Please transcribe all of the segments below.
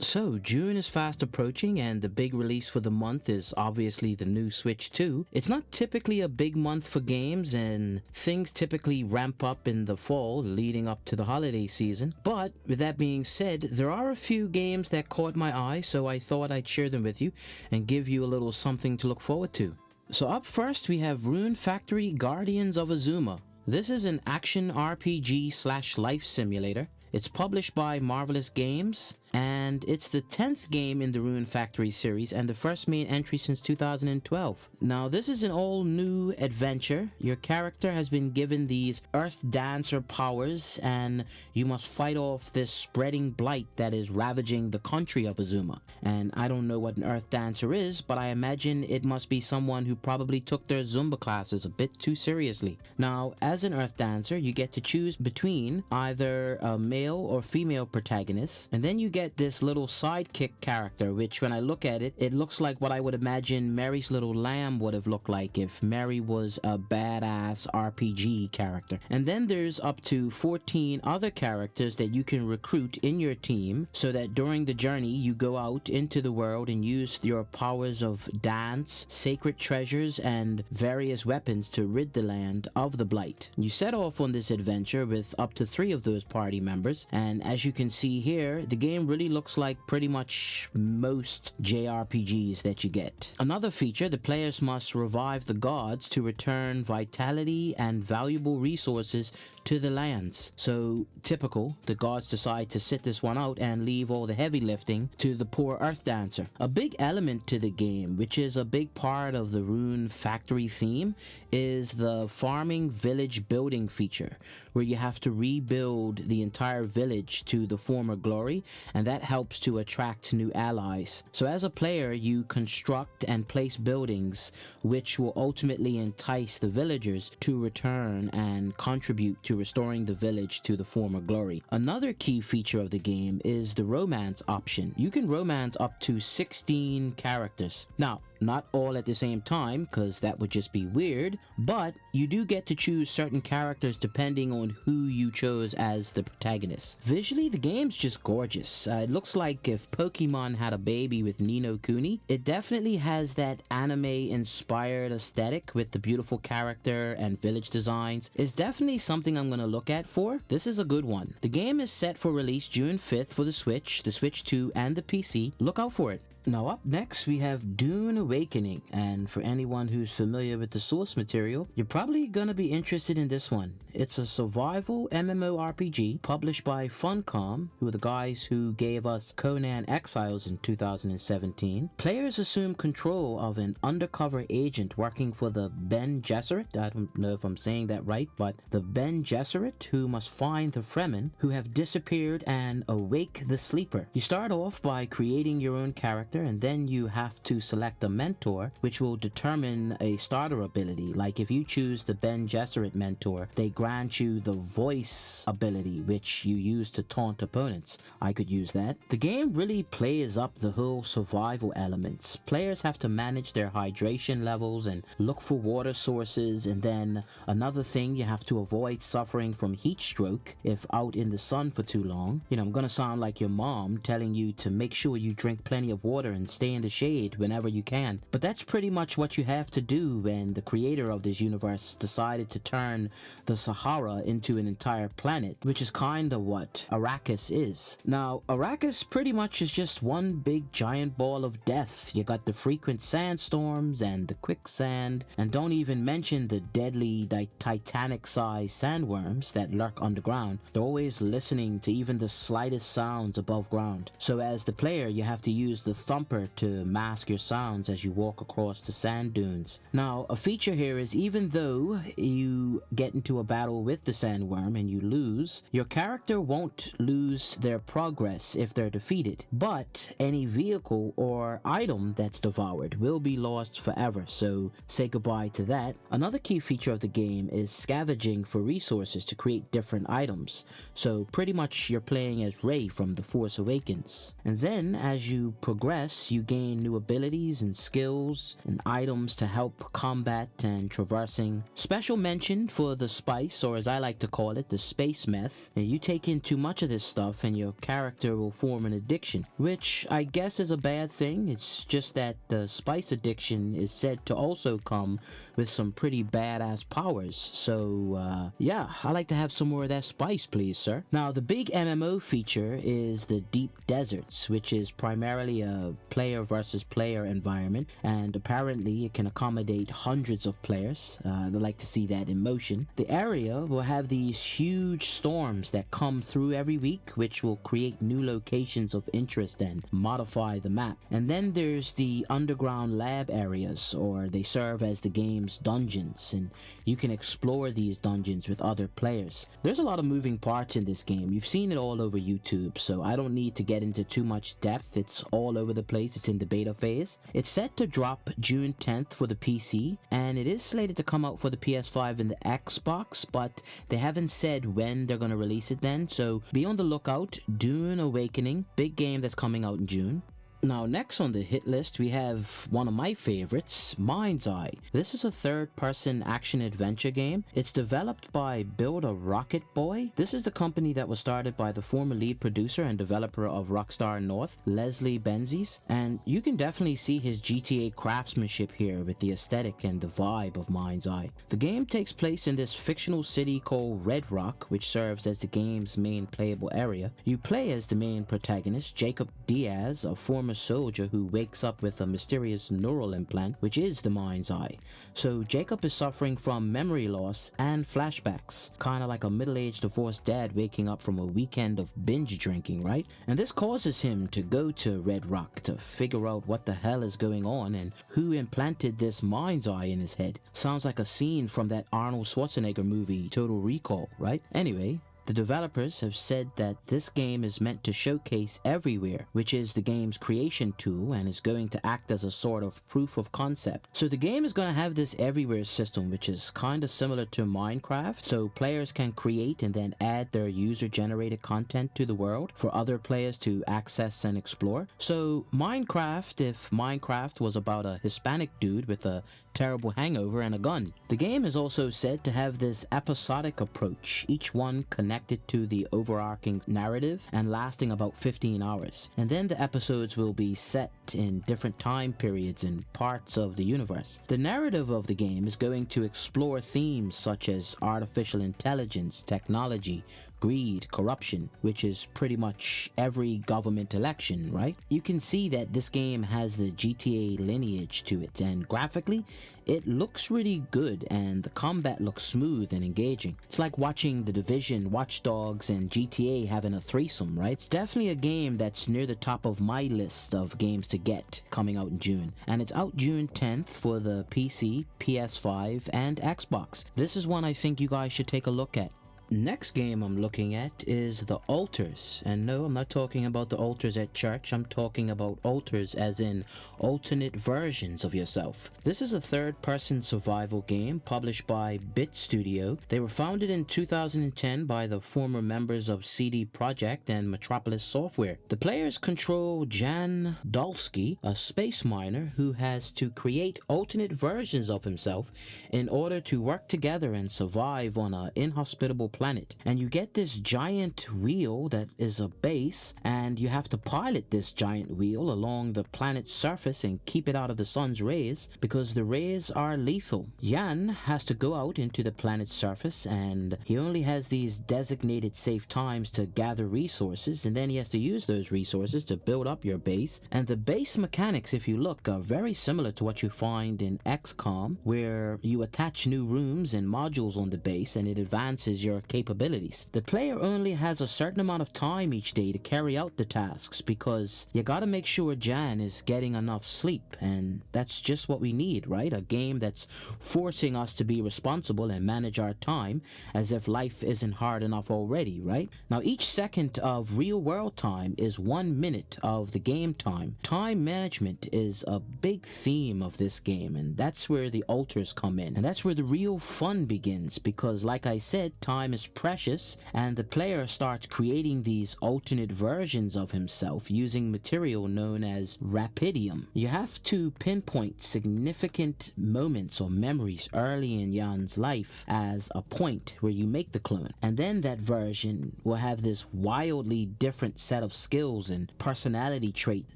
So, June is fast approaching, and the big release for the month is obviously the new Switch 2. It's not typically a big month for games, and things typically ramp up in the fall leading up to the holiday season. But, with that being said, there are a few games that caught my eye, so I thought I'd share them with you and give you a little something to look forward to. So, up first, we have Rune Factory Guardians of Azuma. This is an action RPG/life simulator. It's published by Marvelous Games, and it's the 10th game in the Rune Factory series and the first main entry since 2012. Now, this is an all new adventure. Your character has been given these Earth Dancer powers, and you must fight off this spreading blight that is ravaging the country of Azuma. And I don't know what an Earth Dancer is, but I imagine it must be someone who probably took their Zumba classes a bit too seriously. Now, as an Earth Dancer, you get to choose between either a male or female protagonist, and then you get this little sidekick character, which when I look at it, it looks like what I would imagine Mary's Little Lamb would have looked like if Mary was a badass RPG character. And then there's up to 14 other characters that you can recruit in your team, so that during the journey you go out into the world and use your powers of dance, sacred treasures, and various weapons to rid the land of the blight. You set off on this adventure with up to 3 of those party members, and as you can see here, the game really looks like pretty much most JRPGs that you get. Another feature, the players must revive the gods to return vitality and valuable resources to the lands. So typical, the gods decide to sit this one out and leave all the heavy lifting to the poor Earth Dancer. A big element to the game, which is a big part of the Rune Factory theme, is the farming village building feature, where you have to rebuild the entire village to the former glory, and that helps to attract new allies. So as a player, you construct and place buildings which will ultimately entice the villagers to return and contribute to restoring the village to the former glory. Another key feature of the game is the romance option. You can romance up to 16 characters. Now, not all at the same time, because that would just be weird, but you do get to choose certain characters depending on who you chose as the protagonist. Visually, the game's just gorgeous. It looks like if Pokemon had a baby with Ni no Kuni. It definitely has that anime-inspired aesthetic with the beautiful character and village designs. It's definitely something I'm going to look at for. This is a good one. The game is set for release June 5th for the Switch 2, and the PC. Look out for it. Now up next we have Dune Awakening, and for anyone who's familiar with the source material, you're probably gonna be interested in this one. It's a survival MMORPG published by Funcom, who are the guys who gave us Conan Exiles in 2017. Players assume control of an undercover agent working for the Bene Gesserit. I don't know if I'm saying that right, but the Bene Gesserit, who must find the Fremen who have disappeared and awake the sleeper. You start off by creating your own character, and then you have to select a mentor, which will determine a starter ability. Like if you choose the Bene Gesserit mentor, they grant you the voice ability, which you use to taunt opponents. I could use that. The game really plays up the whole survival elements. Players have to manage their hydration levels and look for water sources, and then another thing, you have to avoid suffering from heat stroke if out in the sun for too long. You know, I'm gonna sound like your mom telling you to make sure you drink plenty of water and stay in the shade whenever you can. But that's pretty much what you have to do when the creator of this universe decided to turn the Sahara into an entire planet, which is kinda what Arrakis is. Now, Arrakis pretty much is just one big giant ball of death. You got the frequent sandstorms and the quicksand, and don't even mention the deadly Titanic-sized sandworms that lurk underground. They're always listening to even the slightest sounds above ground. So as the player, you have to use the thumper to mask your sounds as you walk across the sand dunes. Now, a feature here is even though you get into a battle with the sandworm and you lose, your character won't lose their progress if they're defeated, but any vehicle or item that's devoured will be lost forever, so say goodbye to that. Another key feature of the game is scavenging for resources to create different items, so pretty much you're playing as Rey from The Force Awakens. And then as you progress, progress, you gain new abilities and skills and items to help combat and traversing. Special mention for the spice, or as I like to call it, the space meth. And you take in too much of this stuff and your character will form an addiction, which I guess is a bad thing. It's just that the spice addiction is said to also come with some pretty badass powers. So yeah, I like to have some more of that spice, please, sir. Now, the big MMO feature is the Deep Deserts, which is primarily a player versus player environment, and apparently it can accommodate hundreds of players. I'd like to see that in motion. The area will have these huge storms that come through every week, which will create new locations of interest and modify the map. And then there's the underground lab areas, or they serve as the game's dungeons, and you can explore these dungeons with other players. There's a lot of moving parts in this game. You've seen it all over YouTube, so I don't need to get into too much depth. It's all over the place. It's in the beta phase. It's set to drop June 10th for the PC, and it is slated to come out for the PS5 and the Xbox, but they haven't said when they're going to release it then, so be on the lookout. Dune Awakening, big game that's coming out in June. Now, next on the hit list, we have one of my favorites, MindsEye. This is a third-person action-adventure game. It's developed by Build a Rocket Boy. This is the company that was started by the former lead producer and developer of Rockstar North, Leslie Benzies, and you can definitely see his GTA craftsmanship here with the aesthetic and the vibe of MindsEye. The game takes place in this fictional city called Red Rock, which serves as the game's main playable area. You play as the main protagonist, Jacob Diaz, a former soldier who wakes up with a mysterious neural implant, which is the MindsEye. So Jacob is suffering from memory loss and flashbacks, kind of like a middle-aged divorced dad waking up from a weekend of binge drinking, right? And this causes him to go to Red Rock to figure out what the hell is going on and who implanted this MindsEye in his head. Sounds like a scene from that Arnold Schwarzenegger movie Total Recall, right? Anyway, the developers have said that this game is meant to showcase Everywhere, which is the game's creation tool and is going to act as a sort of proof of concept. So the game is going to have this Everywhere system, which is kind of similar to Minecraft, so players can create and then add their user-generated content to the world for other players to access and explore. So Minecraft, if Minecraft was about a Hispanic dude with a terrible hangover and a gun. The game is also said to have this episodic approach, each one connected to the overarching narrative and lasting about 15 hours. And then the episodes will be set in different time periods and parts of the universe. The narrative of the game is going to explore themes such as artificial intelligence, technology, greed, corruption, which is pretty much every government election, right? You can see that this game has the GTA lineage to it, and graphically, it looks really good and the combat looks smooth and engaging. It's like watching The Division, Watch Dogs, and GTA having a threesome, right? It's definitely a game that's near the top of my list of games to get coming out in June. And it's out June 10th for the PC, PS5, and Xbox. This is one I think you guys should take a look at. Next game I'm looking at is The Altars, and no, I'm not talking about the altars at church. I'm talking about altars as in alternate versions of yourself. This is a third-person survival game published by Bit Studio. They were founded in 2010 by the former members of CD Projekt and Metropolis Software. The players control Jan Dolsky, a space miner who has to create alternate versions of himself in order to work together and survive on an inhospitable planet. And you get this giant wheel that is a base, and you have to pilot this giant wheel along the planet's surface and keep it out of the sun's rays because the rays are lethal. Jan has to go out into the planet's surface, and he only has these designated safe times to gather resources, and then he has to use those resources to build up your base. And the base mechanics, if you look, are very similar to what you find in XCOM, where you attach new rooms and modules on the base and it advances your capabilities. The player only has a certain amount of time each day to carry out the tasks because you gotta make sure Jan is getting enough sleep, and that's just what we need, right? A game that's forcing us to be responsible and manage our time as if life isn't hard enough already, right? Now, each second of real world time is 1 minute of the game time. Time management is a big theme of this game, and that's where the altars come in, and that's where the real fun begins because, like I said, time is is precious, and the player starts creating these alternate versions of himself using material known as rapidium. You have to pinpoint significant moments or memories early in Jan's life as a point where you make the clone, and then that version will have this wildly different set of skills and personality trait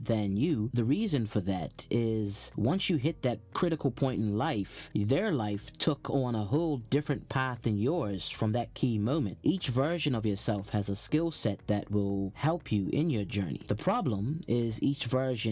than you. The reason for that is once you hit that critical point in life, their life took on a whole different path than yours from that key moment. Each version of yourself has a skill set that will help you in your journey. The problem is each version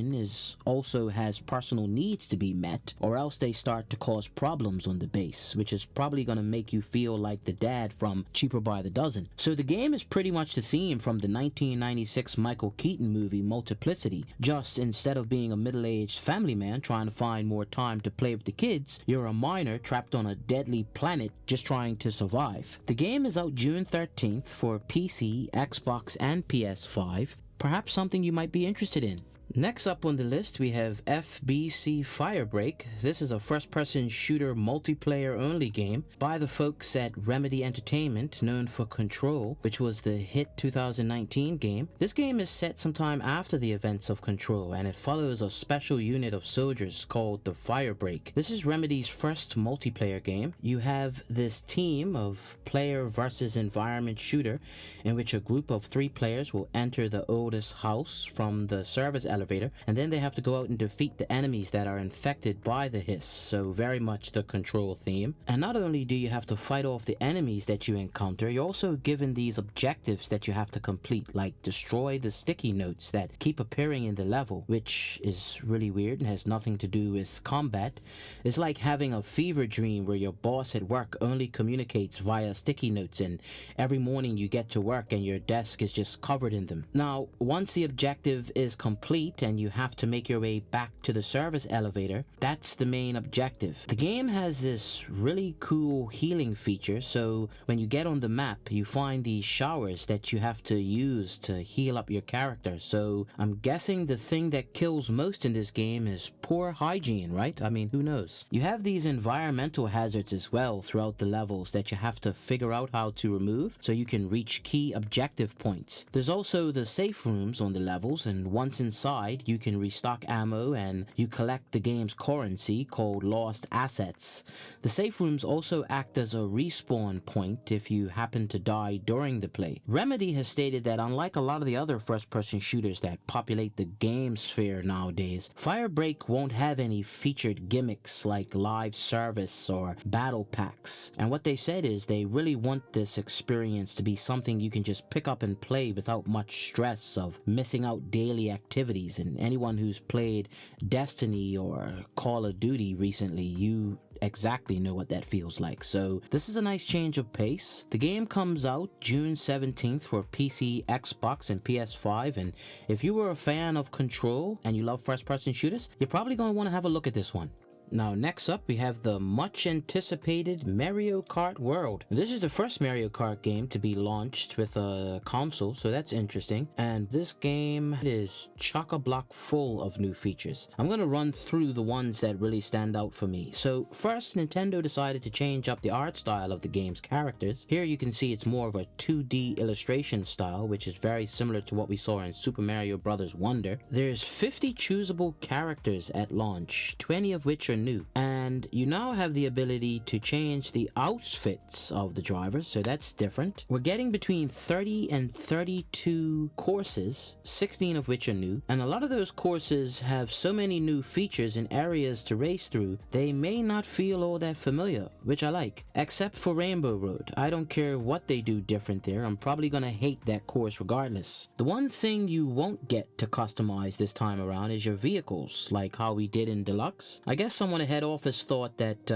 also has personal needs to be met, or else they start to cause problems on the base, which is probably going to make you feel like the dad from Cheaper by the Dozen. So the game is pretty much the theme from the 1996 Michael Keaton movie Multiplicity. Just instead of being a middle-aged family man trying to find more time to play with the kids, you're a miner trapped on a deadly planet just trying to survive. The game is out June 13th for PC, Xbox, and PS5. Perhaps something you might be interested in. Next up on the list, we have FBC Firebreak. This is a first-person shooter multiplayer-only game by the folks at Remedy Entertainment, known for Control, which was the hit 2019 game. This game is set sometime after the events of Control, and it follows a special unit of soldiers called the Firebreak. This is Remedy's first multiplayer game. You have this team of player versus environment shooter in which a group of 3 players will enter the oldest house from the service elevator, and then they have to go out and defeat the enemies that are infected by the hiss, so very much the Control theme. And not only do you have to fight off the enemies that you encounter, you're also given these objectives that you have to complete, like destroy the sticky notes that keep appearing in the level, which is really weird and has nothing to do with combat. It's like having a fever dream where your boss at work only communicates via sticky notes, and every morning you get to work and your desk is just covered in them. Now, once the objective is complete and you have to make your way back to the service elevator, that's the main objective. The game has this really cool healing feature, so when you get on the map, you find these showers that you have to use to heal up your character. So I'm guessing the thing that kills most in this game is poor hygiene, right? I mean, who knows? You have these environmental hazards as well throughout the levels that you have to figure out how to remove so you can reach key objective points. There's also the safe rooms on the levels, and once inside, you can restock ammo and you collect the game's currency called lost assets. The safe rooms also act as a respawn point if you happen to die during the play. Remedy has stated that unlike a lot of the other first-person shooters that populate the game sphere nowadays, Firebreak won't have any featured gimmicks like live service or battle packs. And what they said is they really want this experience to be something you can just pick up and play without much stress of missing out daily activities. And anyone who's played Destiny or Call of Duty recently, you exactly know what that feels like. So this is a nice change of pace. The game comes out June 17th for PC, Xbox, and PS5, and if you were a fan of Control and you love first-person shooters, you're probably going to want to have a look at this one. Now, next up, we have the much anticipated Mario Kart World. This is the first Mario Kart game to be launched with a console, so that's interesting. And this game is chock-a-block full of new features. I'm going to run through the ones that really stand out for me. So first, Nintendo decided to change up the art style of the game's characters. Here you can see it's more of a 2D illustration style, which is very similar to what we saw in Super Mario Bros. Wonder. There's 50 choosable characters at launch, 20 of which are new, and you now have the ability to change the outfits of the drivers, so that's different. We're getting between 30 and 32 courses, 16 of which are new, and a lot of those courses have so many new features and areas to race through, they may not feel all that familiar, which I like. Except for Rainbow Road. I don't care what they do different there, I'm probably gonna hate that course regardless. The one thing you won't get to customize this time around is your vehicles, like how we did in Deluxe. I guess someone at head office thought that,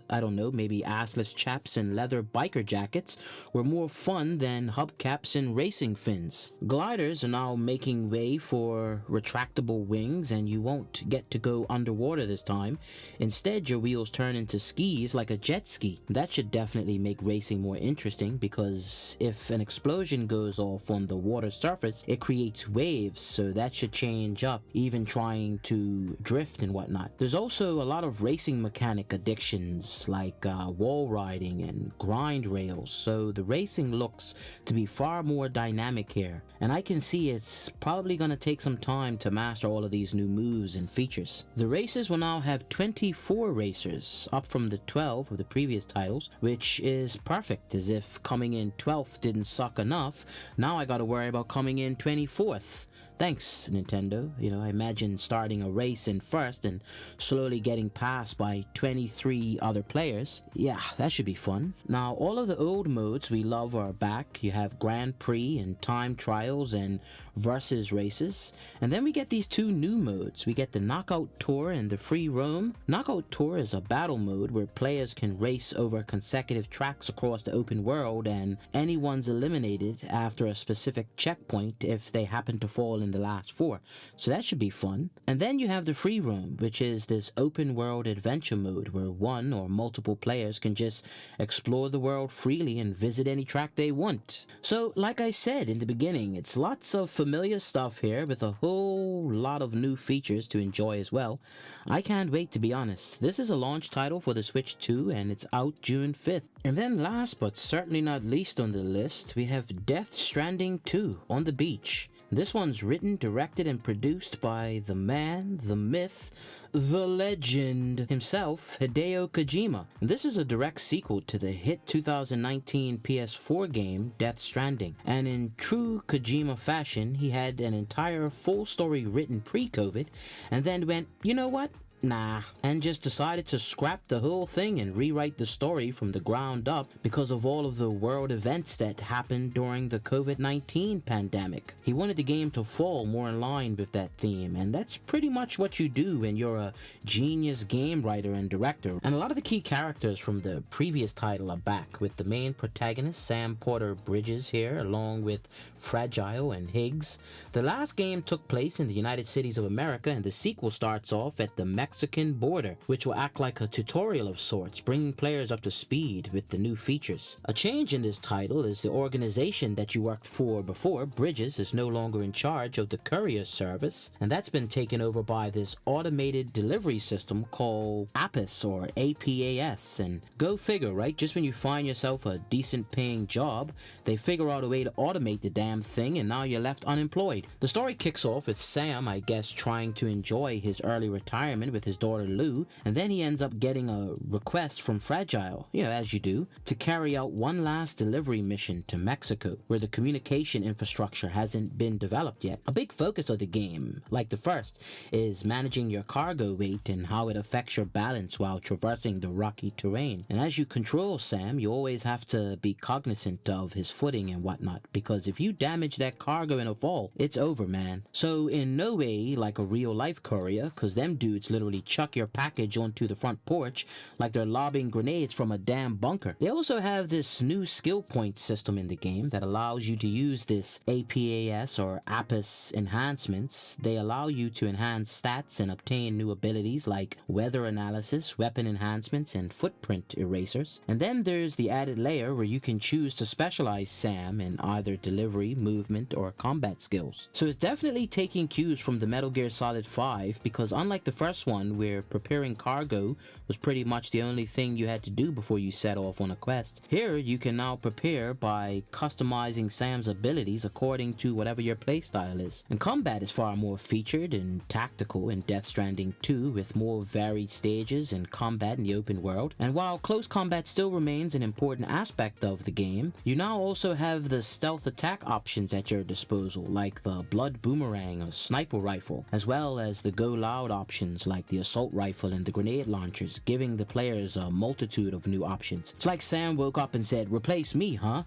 I don't know, maybe assless chaps in leather biker jackets were more fun than hubcaps and racing fins. Gliders are now making way for retractable wings, and you won't get to go underwater this time. Instead, your wheels turn into skis like a jet ski. That should definitely make racing more interesting, because if an explosion goes off on the water surface, it creates waves, so that should change up, even trying to drift and whatnot. There's also a lot of racing mechanic additions like wall riding and grind rails, so the racing looks to be far more dynamic here, and I can see it's probably going to take some time to master all of these new moves and features. The races will now have 24 racers, up from the 12 of the previous titles, which is perfect, as if coming in 12th didn't suck enough, now I gotta worry about coming in 24th. Thanks, Nintendo. You know, I imagine starting a race in first and slowly getting passed by 23 other players. Yeah, that should be fun. Now, all of the old modes we love are back. You have Grand Prix and time trials and versus races. And then we get these two new modes. We get the Knockout Tour and the Free Roam. Knockout Tour is a battle mode where players can race over consecutive tracks across the open world, and anyone's eliminated after a specific checkpoint if they happen to fall in the last 4. So that should be fun. And then you have the Free Roam, which is this open world adventure mode where one or multiple players can just explore the world freely and visit any track they want. So like I said in the beginning, it's lots of familiar stuff here with a whole lot of new features to enjoy as well. I can't wait, to be honest. This is a launch title for the Switch 2 and it's out June 5th. And then last but certainly not least on the list, we have Death Stranding 2 on the beach. This one's written, directed, and produced by the man, the myth, the legend himself, Hideo Kojima. This is a direct sequel to the hit 2019 PS4 game, Death Stranding. And in true Kojima fashion, he had an entire full story written pre-COVID, and then went, you know what? Nah, and just decided to scrap the whole thing and rewrite the story from the ground up because of all of the world events that happened during the COVID-19 pandemic. He wanted the game to fall more in line with that theme, and that's pretty much what you do when you're a genius game writer and director. And a lot of the key characters from the previous title are back, with the main protagonist Sam Porter Bridges here, along with Fragile and Higgs. The last game took place in the United States of America, and the sequel starts off at the Mexican border, which will act like a tutorial of sorts, bringing players up to speed with the new features. A change in this title is the organization that you worked for before. Bridges is no longer in charge of the courier service, and that's been taken over by this automated delivery system called APAS or APAS. And go figure, right? Just when you find yourself a decent paying job, they figure out a way to automate the damn thing, and now you're left unemployed. The story kicks off with Sam, I guess, trying to enjoy his early retirement with his daughter Lou, and then he ends up getting a request from Fragile, you know, as you do, to carry out one last delivery mission to Mexico, where the communication infrastructure hasn't been developed yet. A big focus of the game, like the first, is managing your cargo weight and how it affects your balance while traversing the rocky terrain. And as you control Sam, you always have to be cognizant of his footing and whatnot, because if you damage that cargo in a fall, it's over, man. So in no way like a real life courier, cause them dudes literally chuck your package onto the front porch like they're lobbing grenades from a damn bunker. They also have this new skill point system in the game that allows you to use this APAS or APAS enhancements. They allow you to enhance stats and obtain new abilities like weather analysis, weapon enhancements, and footprint erasers. And then there's the added layer where you can choose to specialize Sam in either delivery, movement, or combat skills. So it's definitely taking cues from the Metal Gear Solid 5, because unlike the first one where preparing cargo was pretty much the only thing you had to do before you set off on a quest, here you can now prepare by customizing Sam's abilities according to whatever your playstyle is. And combat is far more featured and tactical in Death Stranding 2, with more varied stages and combat in the open world. And while close combat still remains an important aspect of the game, you now also have the stealth attack options at your disposal, like the blood boomerang or sniper rifle, as well as the go loud options like the assault rifle and the grenade launchers, giving the players a multitude of new options. It's like Sam woke up and said, "Replace me, huh?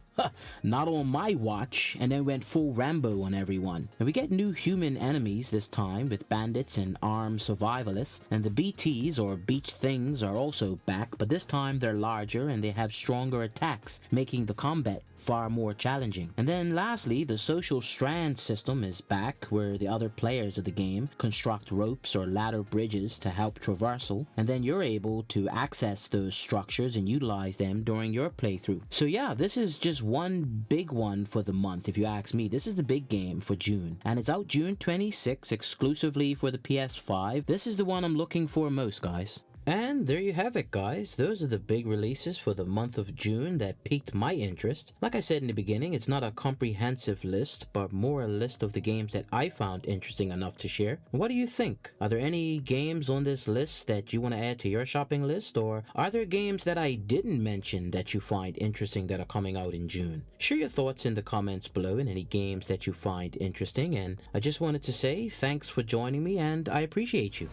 Not on my watch," and then went full Rambo on everyone. And we get new human enemies this time, with bandits and armed survivalists, and the BTs or beach things are also back, but this time they're larger and they have stronger attacks, making the combat far more challenging. And then lastly, the social strand system is back, where the other players of the game construct ropes or ladder bridges to help traversal, and then you're able to access those structures and utilize them during your playthrough. So yeah, this is just one big one for the month, if you ask me. This is the big game for June, and it's out June 26 exclusively for the PS5. This is the one I'm looking for most, guys. And there you have it, guys. Those are the big releases for the month of June that piqued my interest. Like I said in the beginning, it's not a comprehensive list, but more a list of the games that I found interesting enough to share. What do you think? Are there any games on this list that you want to add to your shopping list, or are there games that I didn't mention that you find interesting that are coming out in June? Share your thoughts in the comments below and any games that you find interesting, and I just wanted to say thanks for joining me and I appreciate you.